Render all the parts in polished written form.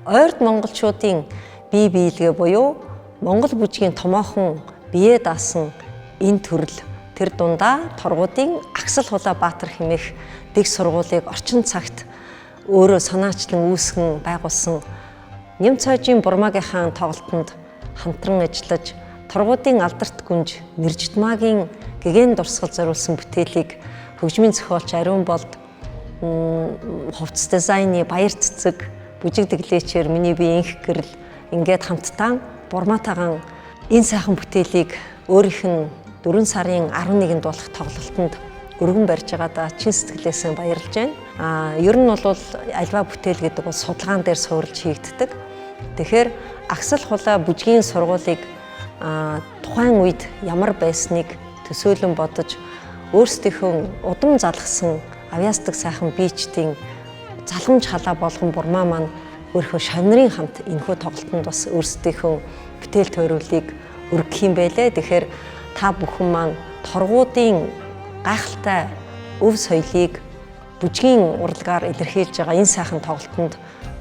Ойрд монголчуудын бие биелгээ буюу Монгол бүжгийн томоохон бие даасан энэ төрөл тэр дундаа торгуудын Агсал Хулаабаатар хэмээх дэг сургуулийг орчин цагт өөрөө санаачлан үүсгэн байгуулсан Ням цайжийн Бурмаагийн тоглолтод хамтран ажиллаж торгуудын алдарт гүнж Мэрждмаагийн гэгэн дурсгал зориулсан бүтээлийг хөгжмийн зохиолч Ариун Болд хувцас дизайны Баяр Цэцэг бүжиг дэглээчээр миний бие инх гэрэл ингээд хамтдаа Бурмаатайгаан энэ сайхан бүтээлийг өөрийнх нь 4 сарын 11-нд болох тоглолтод өргөн барьж байгаадаа чин сэтгэлээсээ баярлж байна. Ер нь бол альва бүтээл гэдэг бол судалгаан дээр суурилж хийгддэг. Тэгэхээр Агсал Хулаа бүжгийн сургуулийг тухайн үед ямар байсныг төсөөлөн бодож өөрсдийнхөө удам залгсан авьяасдаг сайхан биечдийн залгамж халаа болгон Бурмаа маань өөрийнхөө шавнырын хамт энэхүү тоглолтод бас өөрсдийнхөө бүтээл тойруулыг өргөх юм байлээ. Тэгэхээр та бүхэн маань торгуудын гайхалтай өв соёлыг бүжгийн урлагаар илэрхийлж байгаа энэ сайхан тоглолтод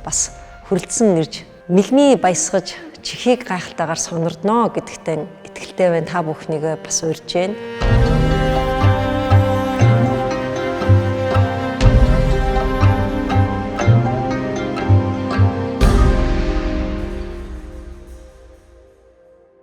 бас хүрэлцэн ирж мэлмий баясгаж чихийг гайхалтайгаар сонирдно гэдэгтээ итгэлтэй байна. Та бүхнийгээ бас урьж байна.